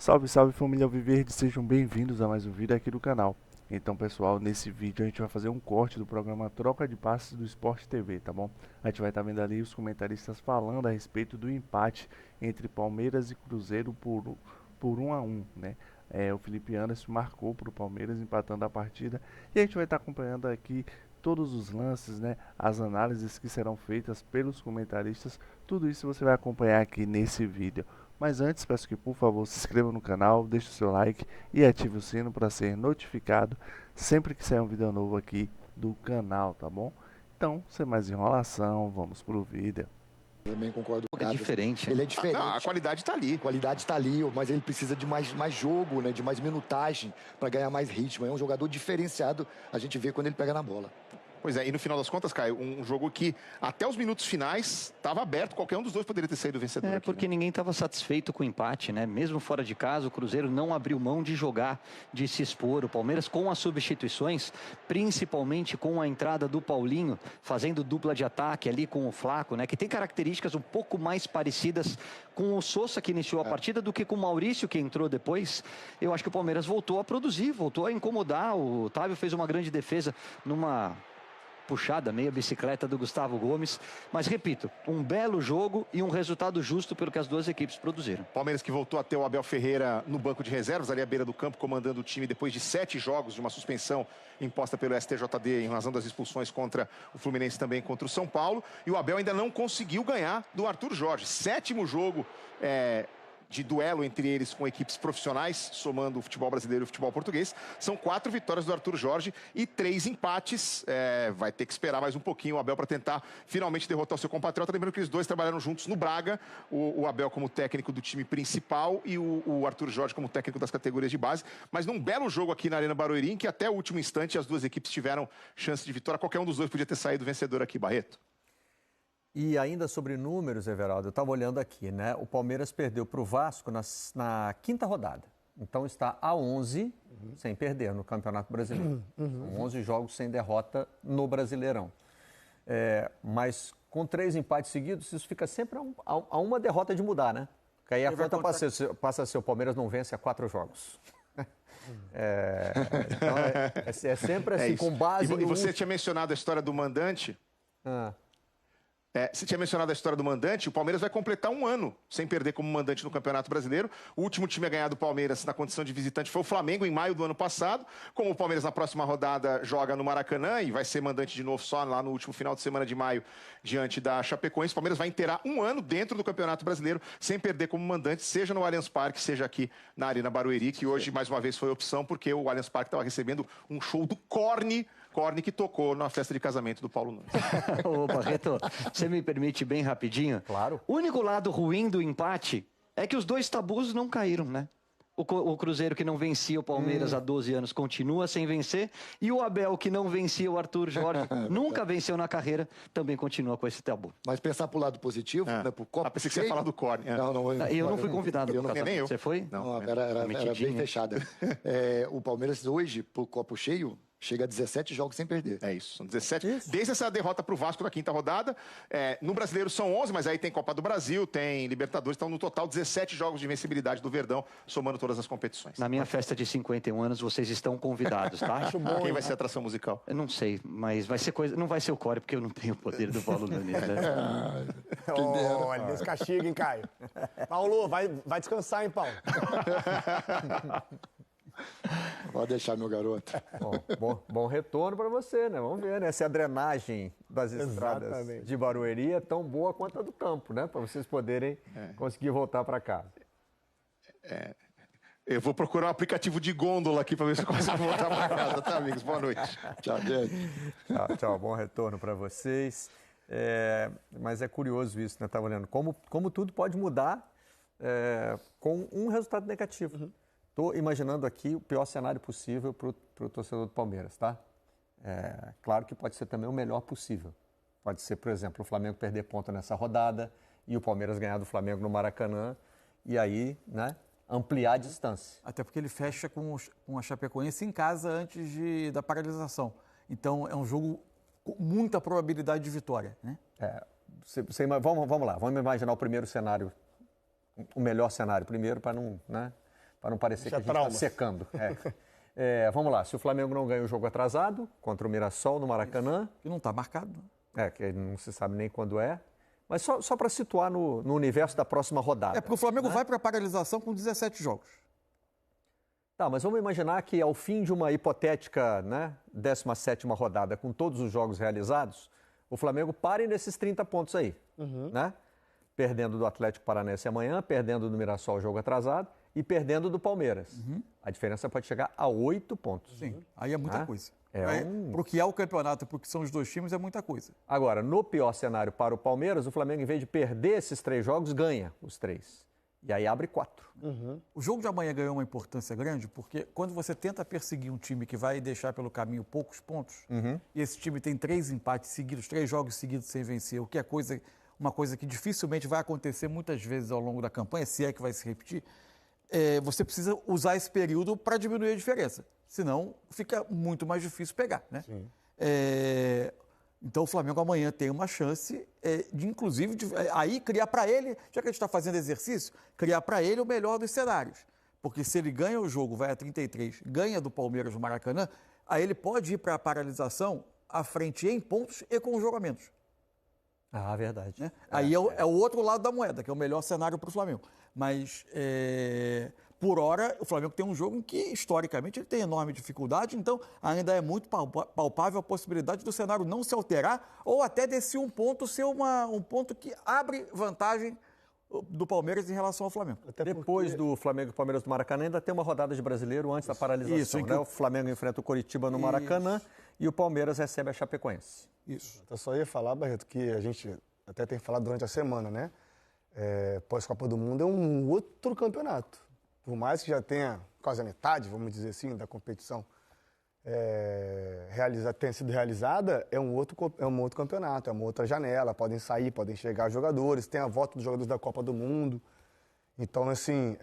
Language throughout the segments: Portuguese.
Salve, salve família Alviverde, sejam bem-vindos a mais um vídeo aqui do canal. Então pessoal, nesse vídeo a gente vai fazer um corte do programa Troca de Passes do Sport TV, tá bom? A gente vai estar vendo ali os comentaristas falando a respeito do empate entre Palmeiras e Cruzeiro por 1 a 1, né? O Felipe Anderson marcou para o Palmeiras empatando a partida e a gente vai estar acompanhando aqui todos os lances, né? As análises que serão feitas pelos comentaristas, tudo isso você vai acompanhar aqui nesse vídeo. Mas antes, peço que por favor se inscreva no canal, deixe o seu like e ative o sino para ser notificado sempre que sair um vídeo novo aqui do canal, tá bom? Então, sem mais enrolação, vamos pro vídeo. Eu também concordo com o É Gabi. diferente. Ele é diferente. Não, a qualidade tá ali. A qualidade está ali, mas ele precisa de mais jogo, né? De mais minutagem para ganhar mais ritmo. É um jogador diferenciado, a gente vê quando ele pega na bola. Pois é, e no final das contas, Caio, um jogo que até os minutos finais estava aberto, qualquer um dos dois poderia ter saído vencedor. É, porque ninguém estava satisfeito com o empate, né? Mesmo fora de casa, o Cruzeiro não abriu mão de jogar, de se expor. O Palmeiras, com as substituições, principalmente com a entrada do Paulinho, fazendo dupla de ataque ali com o Flaco, né? Que tem características um pouco mais parecidas com o Sousa, que iniciou a partida, do que com o Maurício, que entrou depois. Eu acho que o Palmeiras voltou a produzir, voltou a incomodar. O Otávio fez uma grande defesa numa puxada, meia bicicleta do Gustavo Gomes, mas repito, um belo jogo e um resultado justo pelo que as duas equipes produziram. Palmeiras que voltou a ter o Abel Ferreira no banco de reservas, ali à beira do campo, comandando o time depois de 7 jogos de uma suspensão imposta pelo STJD em razão das expulsões contra o Fluminense, também contra o São Paulo, e o Abel ainda não conseguiu ganhar do Arthur Jorge. 7º jogo de duelo entre eles com equipes profissionais, somando o futebol brasileiro e o futebol português. São 4 vitórias do Arthur Jorge e 3 empates. Vai ter que esperar mais um pouquinho o Abel para tentar finalmente derrotar o seu compatriota. Lembrando que eles dois trabalharam juntos no Braga, o Abel como técnico do time principal e o Arthur Jorge como técnico das categorias de base. Mas num belo jogo aqui na Arena Barueri, em que até o último instante as duas equipes tiveram chance de vitória. Qualquer um dos dois podia ter saído vencedor aqui, Barreto. E ainda sobre números, Everaldo, eu estava olhando aqui, né? O Palmeiras perdeu para o Vasco na quinta rodada. Então está a 11 sem perder no Campeonato Brasileiro. 11 jogos sem derrota no Brasileirão. Mas com 3 empates seguidos, isso fica sempre a uma derrota de mudar, né? Porque aí a conta passa a ser o Palmeiras não vence a 4 jogos. Então é sempre assim, com base E você tinha mencionado a história do mandante. Você tinha mencionado a história do mandante. O Palmeiras vai completar 1 ano sem perder como mandante no Campeonato Brasileiro. O último time a ganhar do Palmeiras na condição de visitante foi o Flamengo, em maio do ano passado. Como o Palmeiras na próxima rodada joga no Maracanã e vai ser mandante de novo só lá no último final de semana de maio, diante da Chapecoense, o Palmeiras vai inteirar 1 ano dentro do Campeonato Brasileiro sem perder como mandante, seja no Allianz Parque, seja aqui na Arena Barueri, que hoje mais uma vez foi opção porque o Allianz Parque estava recebendo um show do Korn que tocou na festa de casamento do Paulo Nunes. Ô, Barreto, você me permite bem rapidinho? Claro. O único lado ruim do empate é que os dois tabus não caíram, né? O Cruzeiro, que não vencia o Palmeiras há 12 anos, continua sem vencer. E o Abel, que não vencia o Arthur Jorge, nunca venceu na carreira, também continua com esse tabu. Mas pensar pro lado positivo, né? Pro copo Pensei que você ia falar do Korn. Eu não fui convidado. Nem eu. Você foi? Não, era bem fechada. O Palmeiras hoje, pro copo cheio, chega a 17 jogos sem perder. É isso, são 17. Desde essa derrota para o Vasco na quinta rodada. No Brasileiro são 11, mas aí tem Copa do Brasil, tem Libertadores. Então, no total, 17 jogos de invencibilidade do Verdão, somando todas as competições. Na minha festa de 51 anos, vocês estão convidados, tá? Acho bom. Quem vai ser a atração musical? Eu não sei, mas vai ser coisa. Não vai ser o Core, porque eu não tenho o poder do Paulo Nunes, né? Olha, Deus castiga, hein, Caio? Paulo, vai descansar, hein, Paulo? Pode deixar, meu garoto. Bom retorno para você, né? Vamos ver, né? Se a drenagem das estradas de Barueri é tão boa quanto a do campo, né? Para vocês poderem conseguir voltar para casa. Eu vou procurar um aplicativo de gôndola aqui para ver se eu consigo voltar para casa, tá, amigos? Boa noite. Tchau, gente. Tchau, bom retorno para vocês. Mas é curioso isso, né? Estava olhando como tudo pode mudar com um resultado negativo. Estou imaginando aqui o pior cenário possível para o torcedor do Palmeiras, tá? Claro que pode ser também o melhor possível. Pode ser, por exemplo, o Flamengo perder ponto nessa rodada e o Palmeiras ganhar do Flamengo no Maracanã e aí, né, ampliar a distância. Até porque ele fecha com a Chapecoense em casa antes da paralisação. Então, é um jogo com muita probabilidade de vitória, né? Vamos lá, vamos imaginar o primeiro cenário, o melhor cenário primeiro para não, né? para não parecer Isso que é a gente está trauma. secando. Vamos lá, se o Flamengo não ganha o jogo atrasado, contra o Mirassol no Maracanã, Que não está marcado. Né? que não se sabe nem quando é, mas só para situar no universo da próxima rodada. É porque o Flamengo vai para a paralisação com 17 jogos. Tá, mas vamos imaginar que ao fim de uma hipotética, né, 17ª rodada, com todos os jogos realizados, o Flamengo pare nesses 30 pontos aí, né? Perdendo do Atlético Paranaense amanhã, perdendo do Mirassol o jogo atrasado e perdendo do Palmeiras. A diferença pode chegar a 8 pontos. Sim, aí é muita coisa. Para o que é o campeonato, porque são os dois times, é muita coisa. Agora, no pior cenário para o Palmeiras, o Flamengo, em vez de perder esses 3 jogos, ganha os 3. E aí abre 4. O jogo de amanhã ganhou uma importância grande, porque quando você tenta perseguir um time que vai deixar pelo caminho poucos pontos, e esse time tem 3 empates seguidos, 3 jogos seguidos sem vencer, o que é uma coisa que dificilmente vai acontecer muitas vezes ao longo da campanha, se é que vai se repetir, você precisa usar esse período para diminuir a diferença. Senão, fica muito mais difícil pegar, né? Então, o Flamengo amanhã tem uma chance inclusive, aí criar para ele, já que a gente está fazendo exercício, criar para ele o melhor dos cenários. Porque se ele ganha o jogo, vai a 33, ganha do Palmeiras no Maracanã, aí ele pode ir para a paralisação à frente em pontos e com os jogamentos. Ah, verdade. Né? Aí é o outro lado da moeda, que é o melhor cenário para o Flamengo. Mas, por hora, o Flamengo tem um jogo em que, historicamente, ele tem enorme dificuldade, então ainda é muito palpável a possibilidade do cenário não se alterar ou até desse um ponto ser um ponto que abre vantagem do Palmeiras em relação ao Flamengo. Depois do Flamengo e Palmeiras do Maracanã, ainda tem uma rodada de Brasileiro antes da paralisação. Né? O Flamengo enfrenta o Coritiba no Maracanã e o Palmeiras recebe a Chapecoense. Isso. Eu só ia falar, Barreto, que a gente até tem falado durante a semana, né? Pós-Copa do Mundo é um outro campeonato. Por mais que já tenha quase a metade, vamos dizer assim, da competição tenha sido realizada, é um outro campeonato, é uma outra janela. Podem sair, podem chegar jogadores, tem a volta dos jogadores da Copa do Mundo. Então, assim,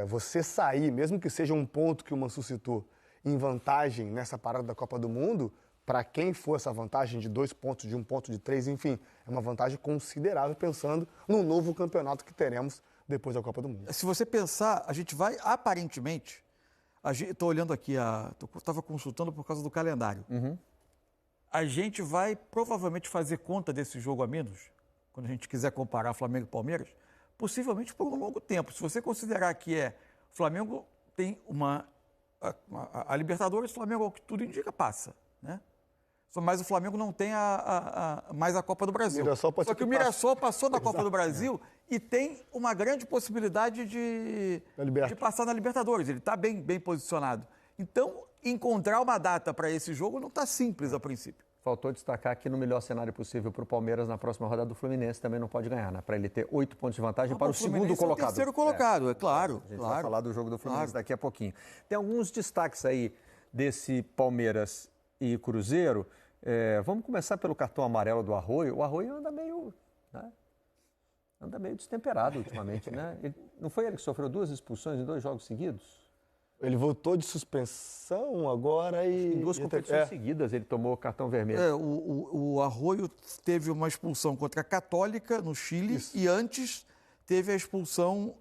você sair, mesmo que seja um ponto que o Mansur citou, em vantagem nessa parada da Copa do Mundo, para quem for essa vantagem de 2 pontos, de 1 ponto, de 3, enfim, é uma vantagem considerável pensando no novo campeonato que teremos depois da Copa do Mundo. Se você pensar, a gente vai, aparentemente, estou olhando aqui, estava consultando por causa do calendário. A gente vai provavelmente fazer conta desse jogo a menos, quando a gente quiser comparar Flamengo e Palmeiras, possivelmente por um longo tempo. Se você considerar que o Flamengo tem a Libertadores, o Flamengo, ao que tudo indica, passa, né? Mas o Flamengo não tem mais a Copa do Brasil. Só que o Mirassol passou na Copa do Brasil e tem uma grande possibilidade de passar na Libertadores. Ele está bem posicionado. Então, encontrar uma data para esse jogo não está simples a princípio. Faltou destacar que no melhor cenário possível para o Palmeiras, na próxima rodada do Fluminense também não pode ganhar, né? Para ele ter 8 pontos de vantagem para o segundo colocado. É o terceiro colocado, claro. A gente vai falar do jogo do Fluminense daqui a pouquinho. Tem alguns destaques aí desse Palmeiras e Cruzeiro. Vamos começar pelo cartão amarelo do Arroio. O Arroio anda meio destemperado ultimamente, né? Não foi ele que sofreu 2 expulsões em 2 jogos seguidos? Ele voltou de suspensão agora e... Em 2 competições seguidas ele tomou cartão vermelho. O Arroio teve uma expulsão contra a Católica no Chile e antes teve a expulsão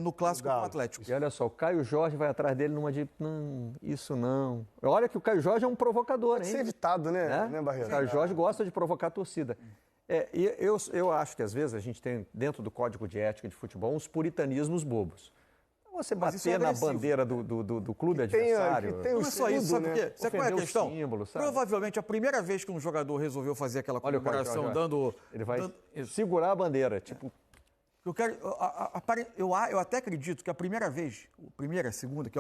no Clássico do Atlético. E olha só, o Caio Jorge vai atrás dele numa de... Não, isso não. Olha que o Caio Jorge é um provocador, hein? Pode ser evitado, né Barreto? O Caio Jorge gosta de provocar a torcida. E eu acho que às vezes a gente tem dentro do Código de Ética de Futebol uns puritanismos bobos. Você bater na bandeira do clube adversário. Não é só isso, sabe por quê? Sabe qual é a questão? Símbolo, sabe? Provavelmente a primeira vez que um jogador resolveu fazer aquela comemoração Ele vai segurar a bandeira, tipo... Eu até acredito que a segunda, que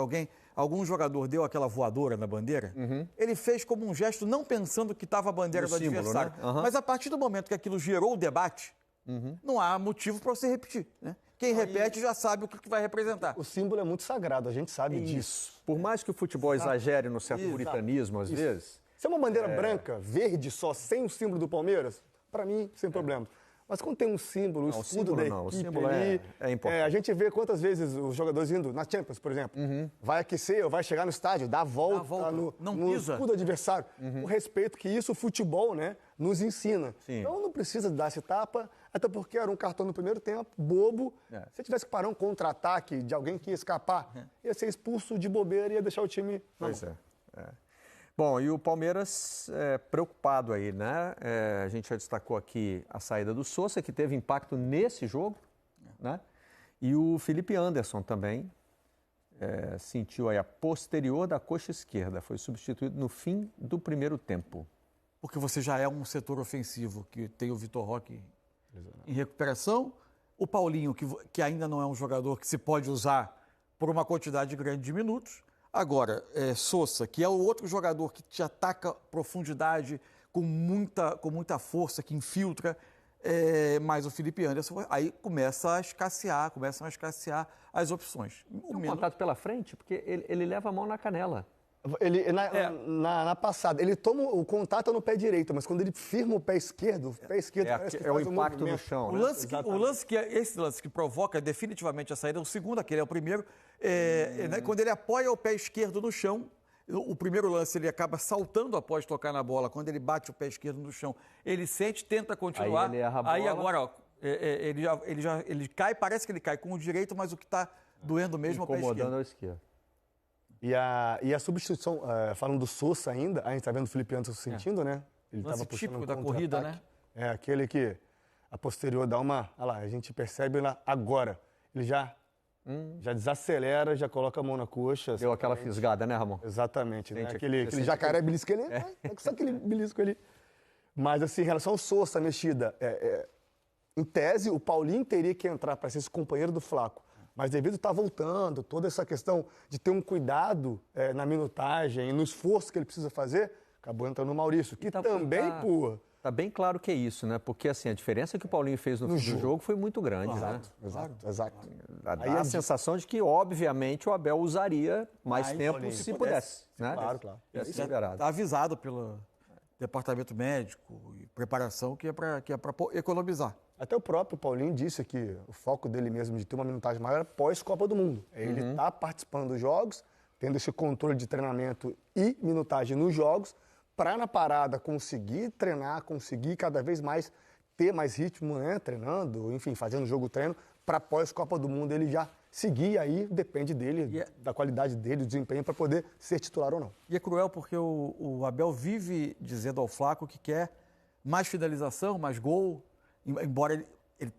algum jogador deu aquela voadora na bandeira, ele fez como um gesto não pensando que estava a bandeira do adversário. Né? Mas a partir do momento que aquilo gerou o debate, não há motivo para você repetir, né? Quem repete já sabe o que vai representar. O símbolo é muito sagrado, a gente sabe disso. Por mais que o futebol exagere no certo puritanismo, às vezes... Se é uma bandeira branca, verde só, sem o símbolo do Palmeiras, para mim, sem problema. Mas quando tem um símbolo, o escudo da equipe o símbolo ali... É importante. A gente vê quantas vezes os jogadores indo na Champions, por exemplo, vai aquecer ou vai chegar no estádio, dá a volta no escudo adversário. O respeito que isso, o futebol, né, nos ensina. Sim. Então não precisa dar esse tapa. Até porque era um cartão no primeiro tempo, bobo. Se tivesse que parar um contra-ataque de alguém que ia escapar, ia ser expulso de bobeira e ia deixar o time... Pois é. Bom, e o Palmeiras preocupado aí, né? A gente já destacou aqui a saída do Sousa, que teve impacto nesse jogo, né? E o Felipe Anderson também sentiu aí a posterior da coxa esquerda. Foi substituído no fim do primeiro tempo. Porque você já é um setor ofensivo, que tem o Vitor Roque em recuperação, o Paulinho, que ainda não é um jogador que se pode usar por uma quantidade grande de minutos. Agora, Sousa, que é o outro jogador que te ataca profundidade com muita força, que infiltra, mas o Felipe Anderson, aí começam a escassear as opções. Um contato pela frente, porque ele leva a mão na canela. Na passada, ele toma o contato no pé direito, mas quando ele firma o pé esquerdo parece que é o impacto no chão. O lance esse lance que provoca definitivamente a saída, o segundo, aquele é o primeiro, né, quando ele apoia o pé esquerdo no chão. O primeiro lance ele acaba saltando após tocar na bola, quando ele bate o pé esquerdo no chão, ele sente, tenta continuar, aí ele erra a bola. Aí agora ó, ele cai, parece que ele cai com o direito, mas o que está doendo mesmo é o pé esquerdo. Incomodando a esquerda. E a substituição, falando do Sousa ainda, a gente está vendo o Felipe Anderson sentindo, né? Ele lance típico da corrida, né? É aquele que a posterior dá uma... Olha lá, a gente percebe lá agora. Ele já desacelera, já coloca a mão na coxa. Deu aquela fisgada, né, Ramon? Exatamente, né? Aquele jacaré belisco ali, só aquele belisco ali. Mas, assim, em relação ao Sousa, a mexida, em tese, o Paulinho teria que entrar para ser esse companheiro do Flaco. Mas devido a estar voltando, toda essa questão de ter um cuidado na minutagem e no esforço que ele precisa fazer, acabou entrando o Maurício, que também, pô... Tá bem claro que é isso, né? Porque, assim, a diferença que o Paulinho fez no fim do jogo foi muito grande, né? Exato. Dá a sensação de que, obviamente, o Abel usaria mais tempo se pudesse, né? Claro. Isso está avisado pelo departamento médico e preparação que é para economizar. Até o próprio Paulinho disse que o foco dele mesmo de ter uma minutagem maior era pós-Copa do Mundo. Ele está participando dos jogos, tendo esse controle de treinamento e minutagem nos jogos, para na parada conseguir treinar, conseguir cada vez mais ter mais ritmo, né? Treinando, enfim, fazendo jogo-treino, para pós-Copa do Mundo ele já seguir aí, depende dele, da qualidade dele, do desempenho, para poder ser titular ou não. E é cruel porque o Abel vive dizendo ao Flaco que quer mais finalização, mais gol, embora ele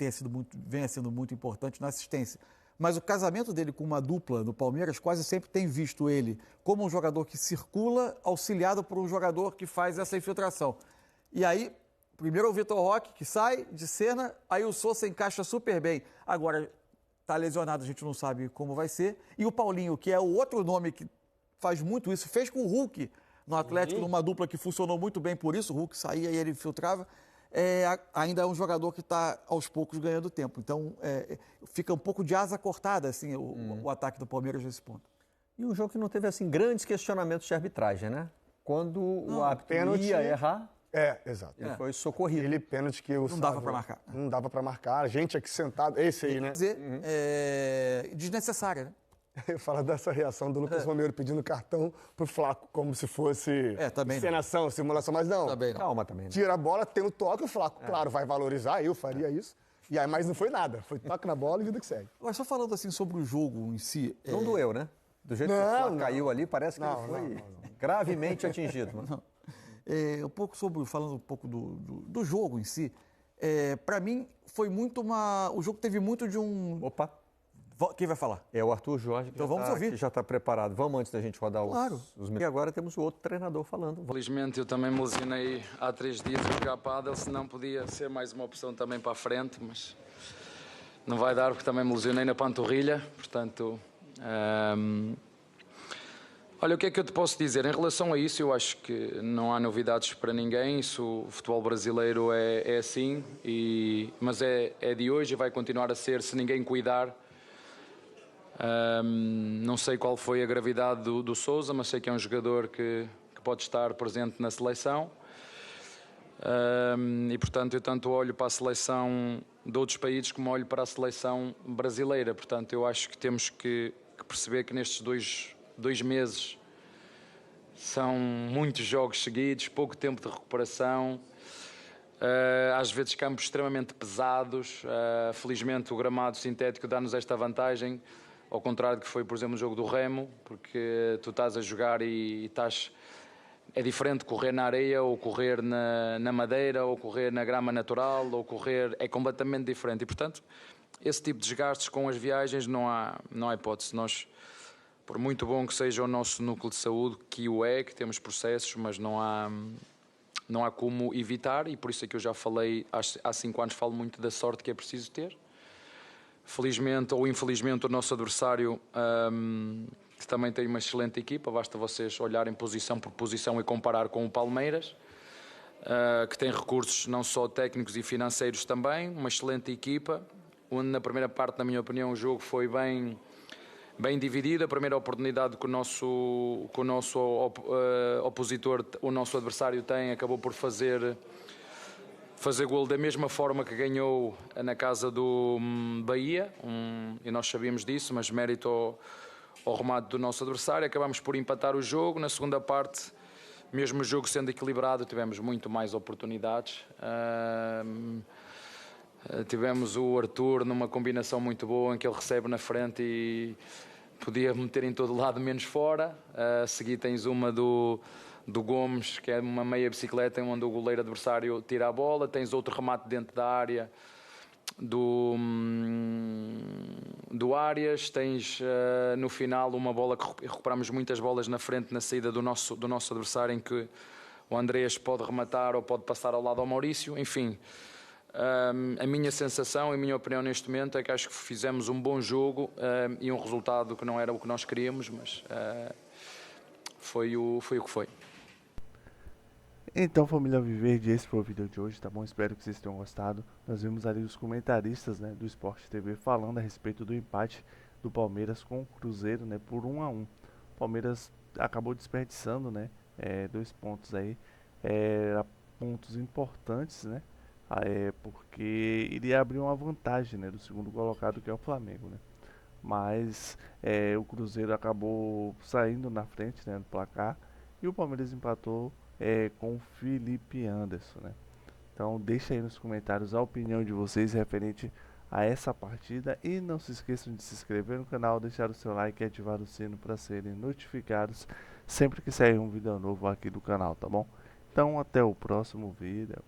venha sendo muito importante na assistência. Mas o casamento dele com uma dupla no Palmeiras quase sempre tem visto ele como um jogador que circula, auxiliado por um jogador que faz essa infiltração. E aí, primeiro o Vitor Roque, que sai de cena, aí o Sousa encaixa super bem. Agora, está lesionado, a gente não sabe como vai ser. E o Paulinho, que é o outro nome que faz muito isso, fez com o Hulk no Atlético, numa dupla que funcionou muito bem por isso. O Hulk saía e ele infiltrava. Ainda é um jogador que está, aos poucos, ganhando tempo. Então, fica um pouco de asa cortada, assim, o ataque do Palmeiras nesse ponto. E um jogo que não teve, assim, grandes questionamentos de arbitragem, né? Quando o árbitro ia errar... Exato. Ele foi socorrido. Ele pênalti que o Não dava para marcar. Não dava para marcar. A gente aqui sentado... Esse aí, né? Quer dizer, desnecessária, né? Eu falo dessa reação do Lucas Romero pedindo cartão pro Flaco, como se fosse encenação, simulação, mas não. Também não. Calma também. Né? Tira a bola, tem o toque, o Flaco, claro, vai valorizar, eu faria isso. E aí, mas não foi nada, foi toque na bola e vida que segue. Agora, só falando assim sobre o jogo em si... Não doeu, né? Do jeito que o Flaco caiu ali, parece que ele foi gravemente atingido. Não. Falando um pouco do jogo em si, para mim foi muito o jogo teve muito de um... Opa! Quem vai falar? É o Arthur Jorge, então vamos ouvir. Que já está preparado. Vamos antes da gente rodar os... Claro. E agora temos o outro treinador falando. Felizmente eu também me lesionei há 3 dias a jogar pádel, senão podia ser mais uma opção também para a frente, mas não vai dar porque também me lesionei na panturrilha, portanto... Olha, o que é que eu te posso dizer? Em relação a isso, eu acho que não há novidades para ninguém. O futebol brasileiro é assim, mas é de hoje e vai continuar a ser se ninguém cuidar. Não sei qual foi a gravidade do Sousa, mas sei que é um jogador que pode estar presente na seleção. E, portanto, eu tanto olho para a seleção de outros países como olho para a seleção brasileira. Portanto, eu acho que temos que perceber que nestes dois meses são muitos jogos seguidos, pouco tempo de recuperação. Às vezes campos extremamente pesados. Felizmente o gramado sintético dá-nos esta vantagem, ao contrário do que foi, por exemplo, no jogo do Remo, porque tu estás a jogar e estás... É diferente correr na areia, ou correr na madeira, ou correr na grama natural, ou correr... É completamente diferente. E, portanto, esse tipo de desgastes com as viagens não há hipótese. Nós, por muito bom que seja o nosso núcleo de saúde, que o é, que temos processos, mas não há como evitar, e por isso é que eu já falei, há 5 anos falo muito da sorte que é preciso ter. Felizmente ou infelizmente o nosso adversário, que também tem uma excelente equipa, basta vocês olharem posição por posição e comparar com o Palmeiras, que tem recursos não só técnicos e financeiros também, uma excelente equipa, onde na primeira parte, na minha opinião, o jogo foi bem dividido. A primeira oportunidade que o nosso opositor, o nosso adversário tem, acabou por fazer golo da mesma forma que ganhou na casa do Bahia, e nós sabíamos disso, mas mérito ao remate do nosso adversário. Acabamos por empatar o jogo. Na segunda parte, mesmo o jogo sendo equilibrado, tivemos muito mais oportunidades. Tivemos o Arthur numa combinação muito boa, em que ele recebe na frente e podia meter em todo lado menos fora. A seguir tens uma do Gomes, que é uma meia bicicleta, onde o goleiro adversário tira a bola. Tens outro remate dentro da área do Arias. Tens no final uma bola que recuperamos muitas bolas na frente, na saída do nosso adversário, em que o Andrés pode rematar ou pode passar ao lado ao Maurício. Enfim, a minha sensação e a minha opinião neste momento é que acho que fizemos um bom jogo e um resultado que não era o que nós queríamos, mas foi o que foi. Então, família Alviverde, esse foi o vídeo de hoje, tá bom? Espero que vocês tenham gostado. Nós vimos ali os comentaristas, né, do Sport TV falando a respeito do empate do Palmeiras com o Cruzeiro, né, por 1-1. O Palmeiras acabou desperdiçando, né, 2 pontos aí, pontos importantes, né, porque iria abrir uma vantagem, né, do segundo colocado, que é o Flamengo, né. Mas o Cruzeiro acabou saindo na frente, né, do placar, e o Palmeiras empatou com o Felipe Anderson, né. Então deixa aí nos comentários a opinião de vocês referente a essa partida, e não se esqueçam de se inscrever no canal, deixar o seu like e ativar o sino para serem notificados sempre que sair um vídeo novo aqui do canal, tá bom? Então até o próximo vídeo.